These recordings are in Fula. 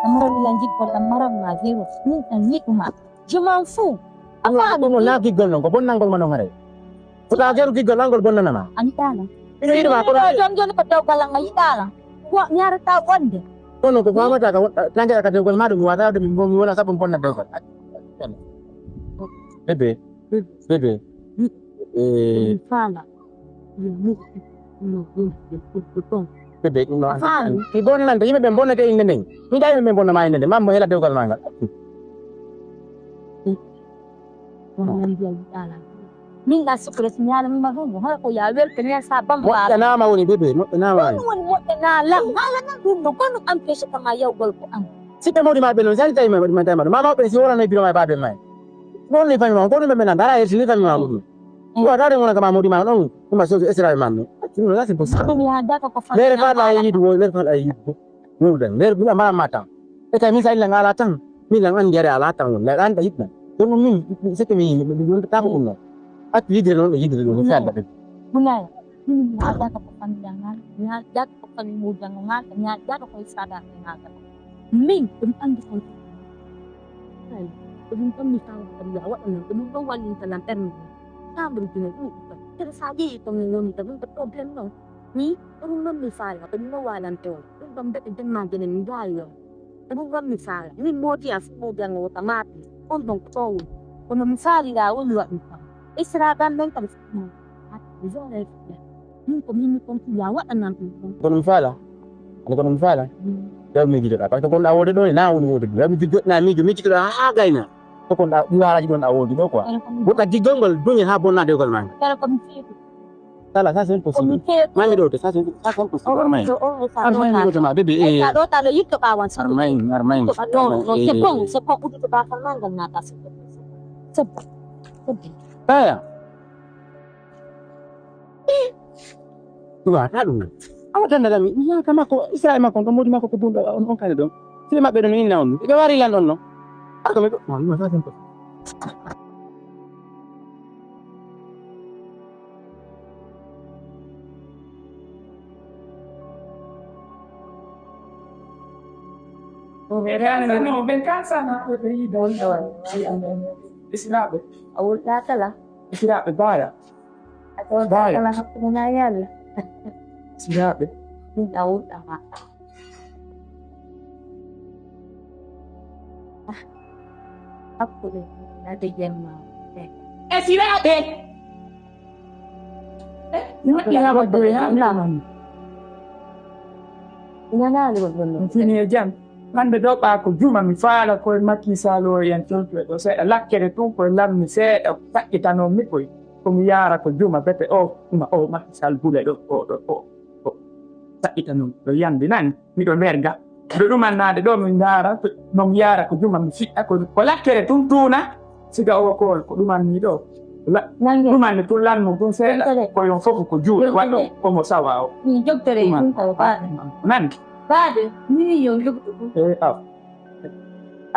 Marami lang jig ko lang marami nga zero. Ni kuma. Juman fu. Apa mo na gigol nang ko bonang ko manong ngare. Puta ajar gigol lang ko bonan na. Anta na. Ini ba ko Jom pa daw ka lang ngayita lang. Wa nyara ta wande. kono ko fama ta ka tanga ka gol madu wata de mo wala sa pon na do. Bebe. Bebe. Fala. Bebe no. Ki bon nan de be bon na ke inde ning. Ni dai me bon na mai inde mam mo hela do gal manga. Minga sukres nyala mi magungo ha ko ya wel kanya sa Mo bamba. na ma woni bebe mo na ma. Mo na lang. Hala na gundo kono ang peso ka mayaw gol ko ang. Sita mo di ma belo sai tai ma tai ma. Ma pe si ora na biro mai ba be mai. Mo ni fa ma ko ni be na dara e si ni fa ma mo. Wa dare mo na ka ma mo di ma no. Ko ma so esra ma no. Sino la se posa. Ko mi hada ko fa. Mere fa la yi do mere fa la yi. Mo dan mere bu ma ma ta. E ta mi sai la ngala tang. Mi la ngan diare ala tang la an ta yitna. Ko mo mi se ke mi mi ta ko no. At yidre no yidre no sa da. Bunay. Hada ko pandangan. Hada ko panimudan nga. Hada ko isada nga. Min ang ko. Ay, kung kami tahu terjawab, kung bawa ni dalam term, sabar dengan itu. Tersaji itu minum tapi betul betul. Ni, kung misal, kung bawa lantai, kung bambet itu makin menjaya. Kung misal, ini modias yang otomatis, untuk tahu. Kung misal dia ulat itu, istirahat dan terus. Bisa lagi. Ni kung jawab nanti. Ko no fala. Ko no fala. Da mi gido ka ko na wode do na woni wode da mi gido na mi mi ci da ha gaina ko da wala ji don awodi do ko wota gigongol dunya ha bonna de gol man Pero kung sito. sala sa sen possible mami do sa sen possible armai armai do ma bebe Eh, kalau tak ada itu kawan satu. armai No, sepong udah terbakar mangga nata sepong. ya tuwa ta dum awa tan da mi ya kama ko israel ma ko mo di ma ko bunda on kan do sile ma be do ni nawon be wari lan on no ako me ko ma sa sen No, ven casa na ko dai don Isinabi. Awal kata lah. Isinabi baya. Atau Baik. kalau aku menanya lah. Isinabi. Awal apa? Aku deh. Nanti jam mau. Sinabi. Kaya ba Laman. Ina na liwag mo. Fini jam. Mande do pa ko juma mi fala ko maki salo yan tonto do se lakkere tun ko lam mi se pakita no mi ko mi yara ko juma bete o maki sal bule do o pakita no do yandi nan mi do verga do man na de do mi yara no mi yara ko juma mi fi ko lakkere tun tuna siga o ko man ni do Nangin. man tun lan mo tun se ko yon fofu ko ju wa ko mo sawa o Ni jog tere kung kau pa. nan Bade, ni yung jog.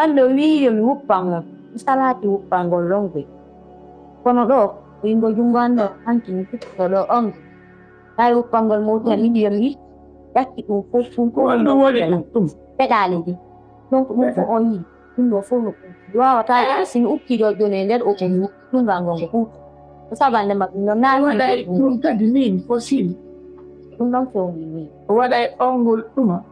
Ando ni yung upang. Salah tu upang golong be. Kono do, ingo jungan do, angking kita do ang. Tayo upang gol mo yan ni yung ni. Kaki upo ko ano wali tum pedali di. Nung upo oni, nung follow. Wow, tayo sing uki do do nender upo nung bangong ko. Saban na mag-nom na wala yung kadinin fosil nung so ni. wala ongol tuma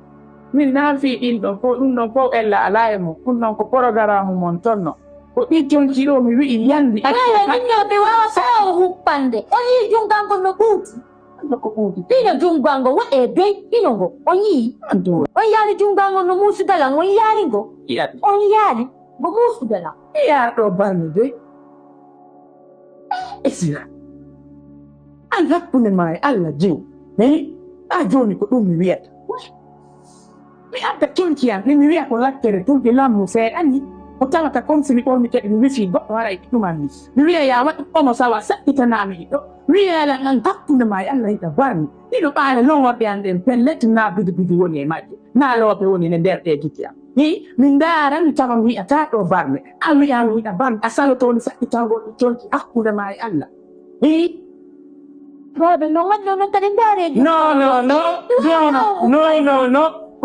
min na fi indo ko no ko ella alay mo kun non ko porogara mo montonno ko ijon jiro mi wi yandi Ay, ninyo tiwa sa upan de. Oni yung ganggo no gut. ano ko udi Pino yung ganggo wa ebe. Pino go. Oni. ando Oni yari yung ganggo no musu dalang. Oni yari go. iya Oni yari. Bumusu dalang. iya do banu de esira anak punen mai alla jin ne a joni ko dum mi wiet mi ata kinkian ni mi wiet ko lakkere tun ke lamu se ani o tala ta kom sini ko mi te mi fi go wara itu mani mi wiet ya wat ko mo sawa sa itanami do mi ala nan tappunen mai alla ita ban ni do ba lo wa pian den pellet na bidu bidu woni mai na lo pe woni ne der te kitia ni mindara ni tama mi ata do ban ami ya mi ban asalo to ni sa itago tonki aku da mai alla ni Grabe, nungan tadindari. no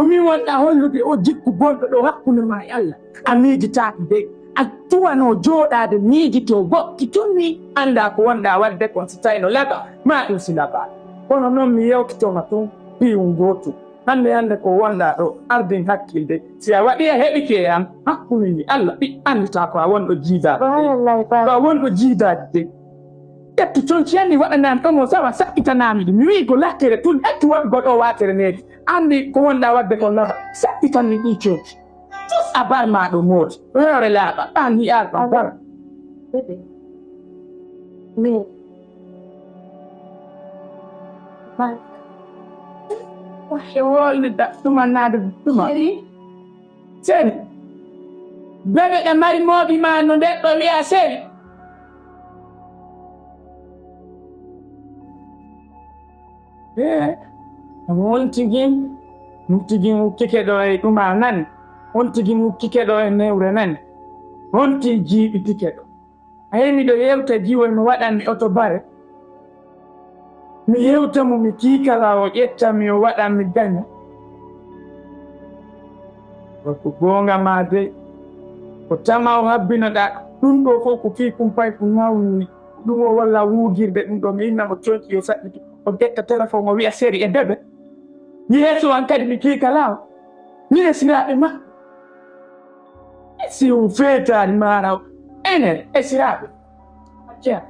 komi wonɗa hollude o jikku gonɗo ɗo hakkunde ma e Allah a miijitaako de a tuwano jooɗaade miijitoo goɗɗi tunni annda ko wonɗa wadde kon so tawi no laɓa ma ɗum si laɓa kono noon mi yewtitoma toon piiwum gootum hannde ko wonɗa ɗo ardin hakkilde si a waɗi a heɓike e am hakkunde Allah anndita ko a wonɗo jiidaade ko a wonɗo jiidaade de ƴettu toon si anndi waɗanami ɗon o sawa saɓɓitanami ɗum mi wii ko lakkere tun ƴettu waɗi goɗo watere needi anndi ko wonɗa wadde kon laɓa saɓɓitanni ɗi cooti a bar ma ɗo mooti hoore laaɓa ɓan yi'al ɗon bara bébé mais e wolde ɗumannade ɗuma seeni bébé ɗe mari mooɓi ma no nden ɗo wiya seeni won tigi mukkike ɗo e ɗuma nani won tigi mukkike ɗo e newre nani won ti jiiɓitike ɗo a yi miɗo yewta jiwoy mi waɗanmi oto bare mi yewta mo mi kiikala o ƴettanmi o waɗanmi daña ko goonga ma de ko tama o habbinoɗa ɗum ɗo fof ko fii kumpay ko nawni ɗum o walla wuugirde ɗum ɗo mi innamo coñci yo saɗɗiti o ƴetta téléphone o wiya séri e bébé yeeso an kadi mi kiikala o mine siraaɓe ma si o feetaani maara o enen e siraaɓe acca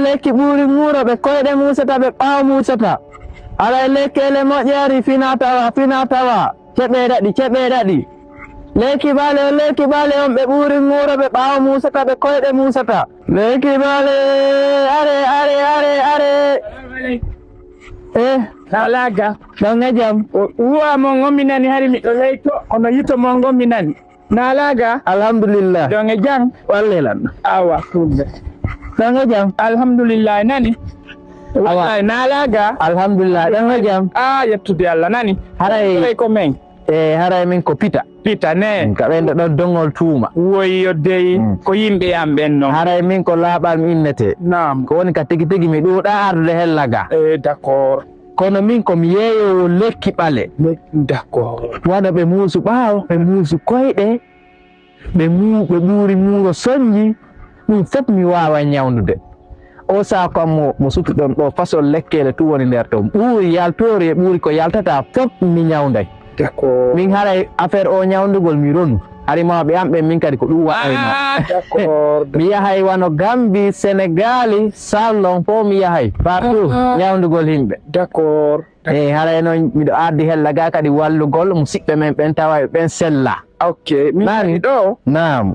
lekki ɓuuri muuroɓe koyɗe musata ɓe ɓaawo musata alay lekkele moƴƴeri fina tawa ceɓe ɗaɗi lekki bale on ɓe ɓuuri muuroɓe ɓaawo musata ɓe koyɗe musata lekki bale are nalaga ɗon e jam uwa mo gomminani hari miɗo leyto kono yito mo gomminani nalaga alhamdulillah ɗon e jam wallelan awa kulde ɗon e jam alhamdulillah nani awa nalaga alhamdulillah ɗon e jam yettude Allah nani haray ko men haray min ko pita ne ka ɓen ɗon dongol tuuma woyyo dey ko yimɓe am ɓen noon haray min ko laaɓal mi innete nam ko woni ka tigi mi ɗuuɗa arde hellaga d'accord kono min komi yeeyowo lekki ɓale d'accord waɗa ɓe muusu ɓaawo ɓe muusu koyɗe ɓe ɓuuri muuro soñji ɗum fof mi wawa ñawdude o saako am mo sutu ɗon ɗo façon lekkele tu woni nder toon ɓuuri yaltori e ɓuuri ko yaltata fof mi ñawday d'accord min haray affaire o ñawdugol mi ronu hari mawɓe am ɓen min kadi ko ɗum waɗayma d'accord mi yahay wano Gambie Sénégal Salon fof mi yahay partout ñawdugol himɓe d'accord eyi haray noon miɗo ardi hella ga kadi wallugol musidɓe men ɓen tawa ɓen sella ok min ɗo nam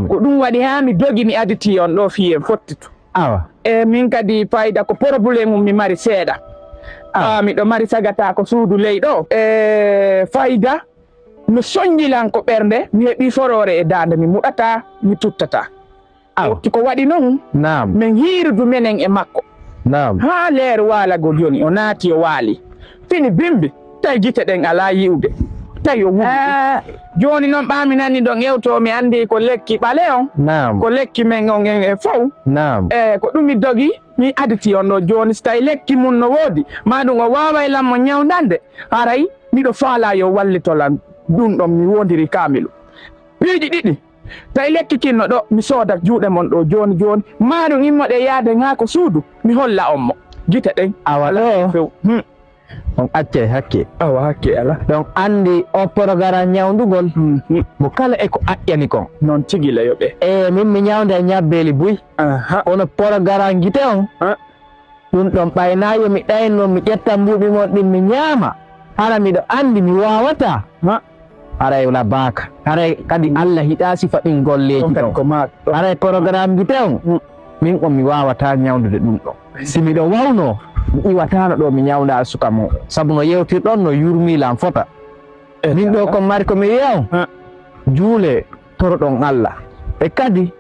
ko ɗum waɗi ha mi dogi mi aditi on ɗo fiyen fottitu awa e min kadi fayida ko probléme mum mi mari seeɗa miɗo mari sagata ko suudu ley ɗo e fayida mi soññilan ko ɓernde mi heɓi forore e dande mi muɗata mi tuttata ti ko waɗi noon min hiirdu menen e makko ha leer waalagol joni o naati o waali fini bimbi tawi gite ɗen ala yiwde tawi o wuɗi joni noon ɓaami nani ɗo ƴewto mi andi ko lekki ɓale on ko lekki men on en e fof ko ɗum mi dogi mi aditi on ɗo joni so tawi lekki mum no woodi ma ɗum o wawaylan mo ñawdande haray miɗo faala yo wallitolan ɗum ɗon mi wondiri kamilu piiji ɗiɗi tawi lekki kinno ɗo mi sooda juuɗe mon ɗo joni ma ɗum immoɗe yaade ha ko suudu mi holla on mo gite ɗen awala few on acce hakke ala donc andi o programme ñawdugol mo kala eko aƴƴani kon noon tigi layoɓe min mi ñawda ñabbeli buy kono programme guite on ɗum ɗon ɓaynayo mi ɗayno mi ƴetta mbuuɓi mon ɗin mi ñaama hara miɗo andi mi wawata haray wala baka haray kadi Allah hiɗa sifa ɗin golleji ɗon haray programme guite on min on mi wawata ñawdude ɗum ɗon si miɗo wawno mi iwatano ɗo mi ñawda suka mo saabu no yewtirɗon no yurmilan fota min ɗo ko mari komi yew juule toroɗon Allah e kadi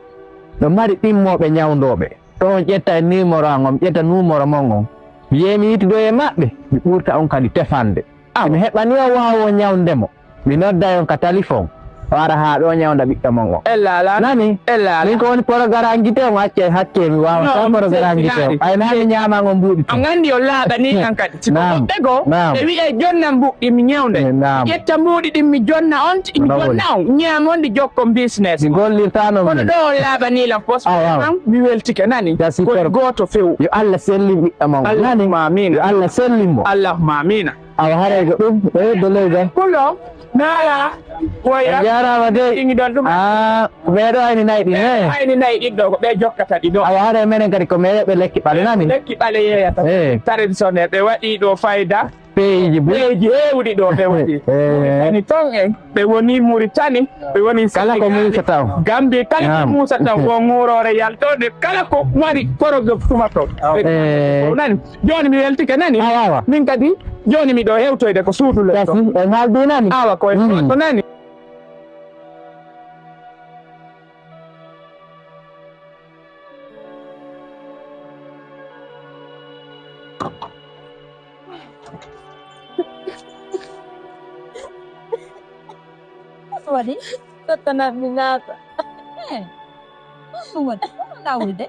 no mari ɗimmoɓe ñawdoɓe ɗon ƴetta numéro an on ƴetta numéro mon on mi yehi mi yittido e maɓɓe mi ɓurta on kadi tefande mi heɓani o wawo ñawdemo mi nodda on ka téléphone wara ha ɗo nyawda ɓiɗɗo mon o Ella nani Ella min ko woni programme gite on hakke mi wawa sa programme gite on ay nani ñamango mbuɗi to Angandi o laaɓani kan kadi siko Naam. woɓɓe go Naam. ɓe wiye jonna mbuɗɗi mi ñewde Naam. ƴetta mbuɗi ɗin mi jonna on mi jonna on ñamonde jokko business mi gollirtano kono min ɗo o laaɓanilam Awa. postan mi weltike nani Ja, super. koye goto few yo Allah sellin ɓiɗɗo mon nani Allahumma yo amina Allah sellin mo Allahumma amina awa harego ɗum ɓe heddo leygal kulo nala on woya jarama de ɗiŋi ɗon ɗum ɓeɗo ayni nayyi ɗi he ayni nayi ɗiɗɗo ko ɓe jokkata ɗi ɗo awa hare menen kadi ko meɗe ɓe lekki ɓale nani lekki ɓale yeyata traditionnel ɓe waɗi ɗo fayda peiji buy ɓeeji heewɗi ɗo ɓe waɗi ani ton en ɓe woni Mauritanie ɓe woni kala ko musata o Gambie kala ko Naam. musata ko ngurore yaltode kala ko mari korogo tumato nani joni mi weltike nani awawa min kadi joni miɗo hewtoyde ko suutulo kasi to e ngaldi nani awa koye to nani Waɗi tottana mi naata ɗum waɗi lawolde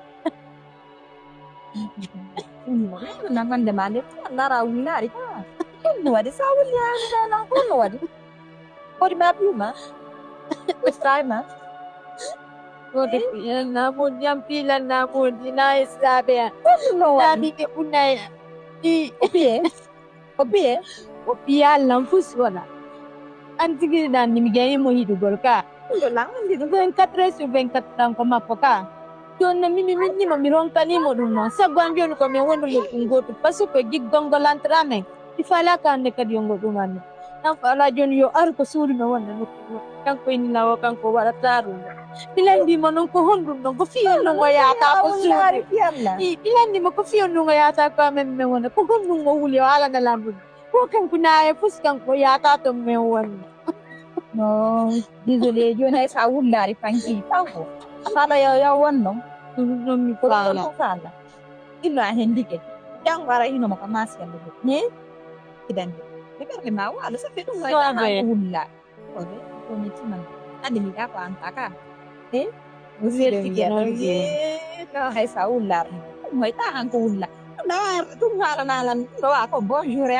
namande ma nde nara wullaari ɗum waɗi sa wulli haɗiɗanan holno waɗi hoɗima piuma ɓestayma wode namon jam pilan namodi na islaɓe a no waɗi ɓe ɓunnay ɗi o biye allan fus wala an tigi dan ni mi gani mo hidugol ka to lang ndi 24 sur 24 dan ko mappo ka don mi mi ronkani mo dum no sabu an biyon ko mi wondo mo ngoto pasu ko gig gongol antrame ifala ka ande kadi yongo dum an tan ko ala jon yo ar ko suudi no wonde no kanko ini lawo kanko wala taru dilandi mo non ko hondum no ko fiyon no yata ko suudi dilandi mo ko fiyon no yata ko men me wona ko hondum mo wuli ala na lambu ko kanko na e fuskan ko yata to me wona no désolé joni hay sa wullari fanki tanko sala yo wonno non mi ko sala ino a hendike jang wara ino mako masiyal do ne kidan de berle ma wala sa fe dum wala wulla ko de ko ni timan andi mi da ko antaka uzir tikeno no hay sa wullar moy ta han ko wulla na tum hala nalan do ko bonjour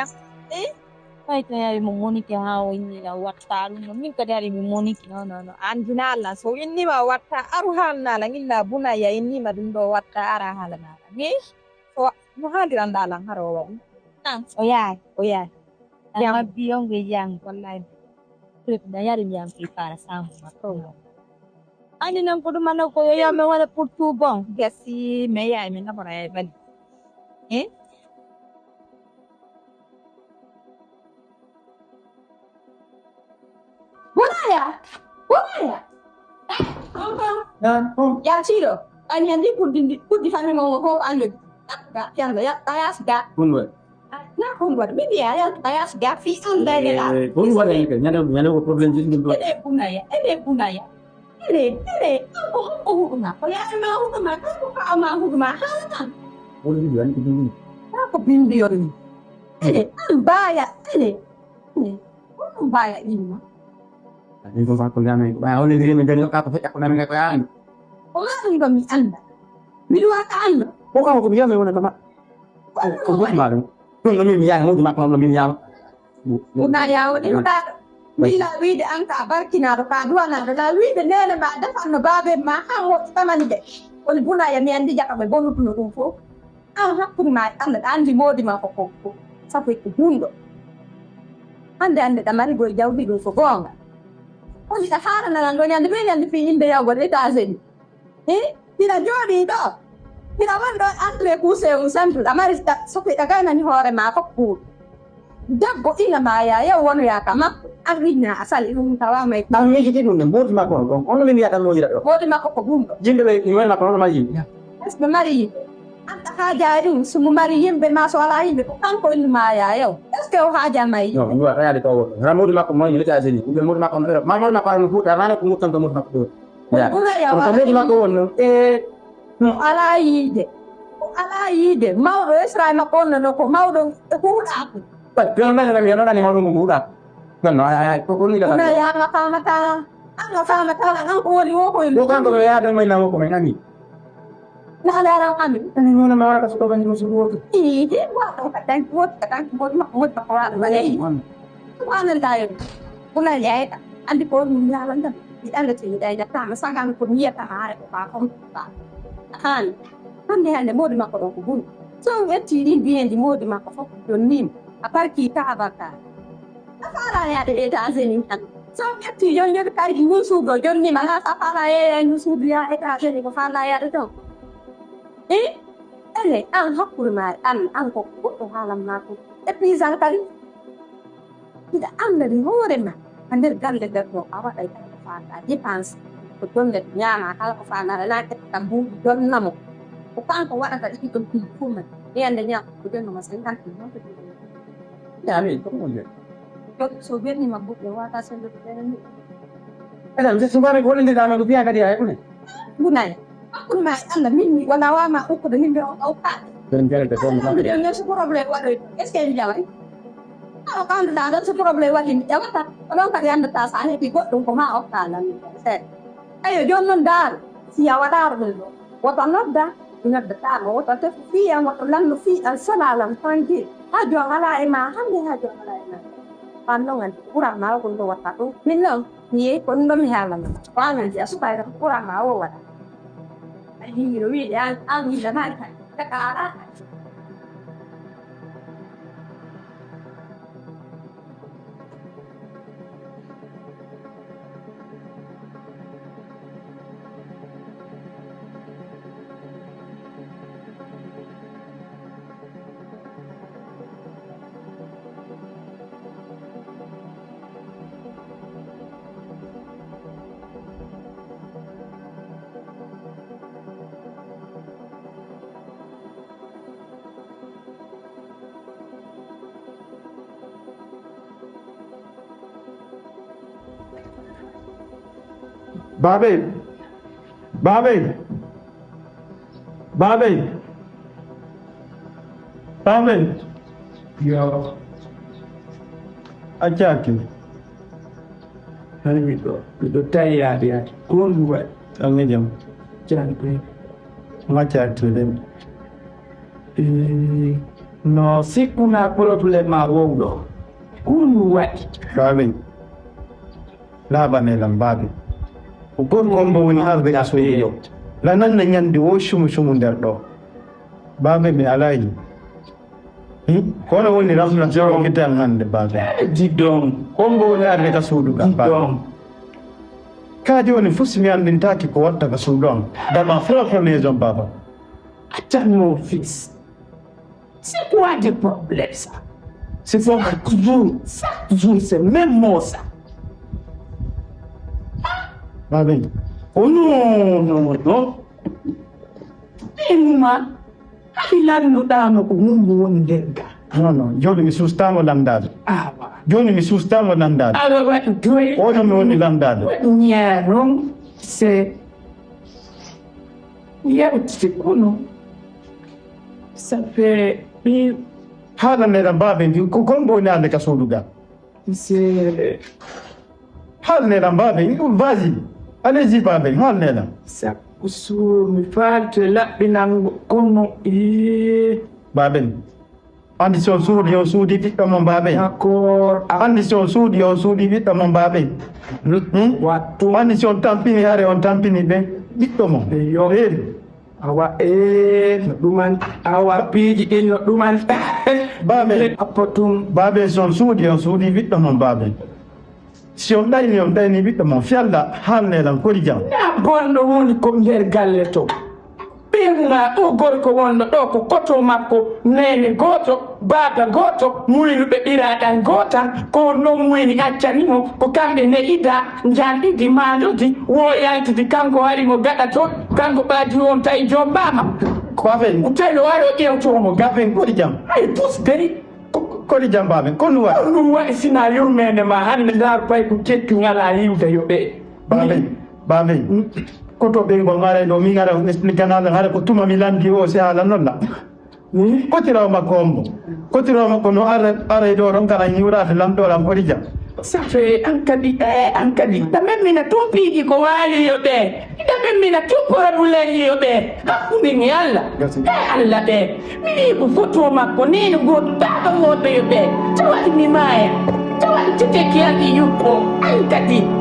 ay kaya mo moniki hawo inni la watta no min ka dari mi moniki no andina alla so inni ma watta aru halna la illa buna ya inni ma dum do watta ara halna ni so no hadiran dalan haro wa o ya yang biong ge yang wallahi trip da yari yang fi para sam ma ko ani nan ko dum man ko ya me wala pour tout bon gasi me ya me na bara bali Ya Ciro, ani handi pudi fami mo ko anu. Ga yang ya tayas ga. Kunwa. Na kongwa be dia ya tayas ga fi anda de la. Kunwa da yake nyana ko problem jin do. Ele punaya. Ele. Oh na. Ko ya ma ko ma ma. Boleh dibilang gitu. Ko bindi yori. Ele baya. Ele baya ini. Ini kok aku gane. Ba oleh diri menjadi kata fek aku namanya kayaan. O nga ba mi anda? Mi luwa ka anda? Kok aku bilang memang sama. Kok buat malu. Kung namin yang mo dimakon namin yang. Una yaw ni ta. Bila wide ang kabar kinaro ka duwa na la wide nele ma da fa no babe ma ha mo tamani de. On buna ya mi andi jaka be bonu puno ko. Ah ha kun ma anda andi modi ma ko. Sa fe ko hundo. Ande tamari go jawdi go so gonga. On sa fara na ngoni andi be andi fi inde ya go de ta sen. Tidak jodi do. Tidak wando andre kuse usantu amari sopi takana ni hore ma ko. Dago ina maya ya wonu ya kama arina asal ilmu tawa mai. Nang ni gitu nih, bos makon. Ono ni lihat lo ira. Bodi mako ko bundo. Jinde be ni mana makon ma yin. Es be mari. Anta haja rin sumu mari yimbe ma so ala yimbe ko kanko ilmu maya yo. Es ke o haja mai. No, gua raya di tawo. Ramu di makon mo ni ta sini. Udah mo makon. Makon makon ku tarana ku mutan to mo makon. Ya. Kalau kamu di makon no ala yide mawdo Israel makon no ko mawdo ko aku. Pero no es la mía, no la ni mo muda. No, ay, ko ni la. Una ya mata Ang sama ka ang uli mo ko. Bukan ko kaya dan may nawo ko may nani. Nakalala kami. Ano mo na mga kasukaban mo siguro. Hindi, wala ka tangkot, makmut pa ko malay. Ano tayo? Kula lihat, andi po munyalan da. Anda cerita da tama sangang punya ta ha pa ko pa. Han. Han ne ande modi makko ko bun. So wetti di bien di modi makko fo don nim. Apar kita abaka. Afara ya de ta azeni kan. So wetti yon yer kai di musu go jon ni mala ta para e musu dia e ta azeni ko fala ya de to. Ang hakul mai ang ko ko halam na ko. E pizza tali. Tidak anda di hore ma. Anda galle da ko awa dai ta fa di pans. Ko don de nyama kala ko fa na la ke tambu don namo. Ko kan ko wada ta ikon ti kuma. Ni anda nya ko don ma sen kan ti no. Ya mi ko mo ye. Ko so bien ni mabuk de wata sen de ni. Ada mesti sumare ko ni da ma rupiah ka dia ko ni. Bunai. Aku mai anda mimi wala wa ma ko de ni be o ka. Dan kare ta ko mo. Dia nya su problem wa de. Es que dia vai. Kalau kan ada su problem wa ni ya wata. Kalau ka anda ta sa ni pi ko dong ko ma o ka lan. Ayo jangan dar. Siapa dar dulu. Wata nada. Ingat betul, mau tapi via waktu lalu via selalam panggil. Hajo ala ema, hamil hajo ala ema. Pandongan kurang mau untuk waktu tu. Minum, ni pun bermihalan. Panggil dia supaya kurang mau waktu. Ini rumit yang angin dan naik. Sekarang. Babe. Babe. Babe. Babe. Ya. Ajaki. Hani itu tayar dia. Kun buat angin jam. Jangan pergi. Macam tu deh. No, si kuna problema wongo. Kun buat. Babe. Laban elang babe. Ukon kombo ni harbe asuyo. Lanan na nyan di wo shumu derdo. Babe mi alai. Kono woni ramna joro kita ngande babe. Jidong. Kombo ni harbe kasudu kan babe. Jidong. Kaji woni fusi mi andin taki ko watta kasudong. Dama fra ne zon baba. Acha mon fils. C'est quoi le problème ça? C'est toujours ça. Toujours c'est même mot ça. Babe. Oh no. Emma, ilan no damo ko ngundega. No. Joni mi sustamo landado. Joni mi sustamo landado. Allora, due. Ono mi woni landado. Niero, se. Io ti conosco. Sapere. Hala ne babe ko kombo ni ande kasuduga. Se. Hala ne babe vazi. Allez-y, babe, mal sa kusur mi falte laɓɓinango kono babe andi so suudi o suudi ɓiɗɗo mon babe d'accord andi so suudi o suudi ɓiɗɗo mon babe wattu andi so on tampini hare on tampini ɓe ɓiɗɗo mon yo awa no ɗuman awa piiji ɗin no ɗuman babe appotum babe son suudi o suudi ɓiɗɗo mon babe si on ɗayni ɓiɗɗo mon fiyalla haalneɗan kodi jam gonɗo woni ko nder galle to ɓirna ɗo gorko wonɗo ɗo ko koto makko nene goto baba goto muynuɓe ɓiraɗan gotan ko non muyni accanimo ko kamɓe ne ida janɗidi maɗodi woyantidi kanko warimo gaɗa toon kanko ɓaadi on tawi jom mbama babe tawi o wari o ƴewtomo gaben kodi jam ay pusderi kodi jam babe ko ɗum waɗi ɗum waɗi sina yurmede ma hande ndar pay ko tekki ngala yiwde yo ɓe babe koto ɓe ngo ngara ɗo mi gara expliquanaɗo hara ko tuma mi landi o si haala nolla kotirawo makko ombo kotirawo makko no ara ɗo ɗon kala yiwrade lamɗoɗam kodi jam Safe angkadi dame mina tumpi ko wali yote dame mina tukora buleni yote akundi ni alla alla de mi bu foto ma ko ni go ta ko yote yote tawani ni maya tawani tete kiani yuko angkadi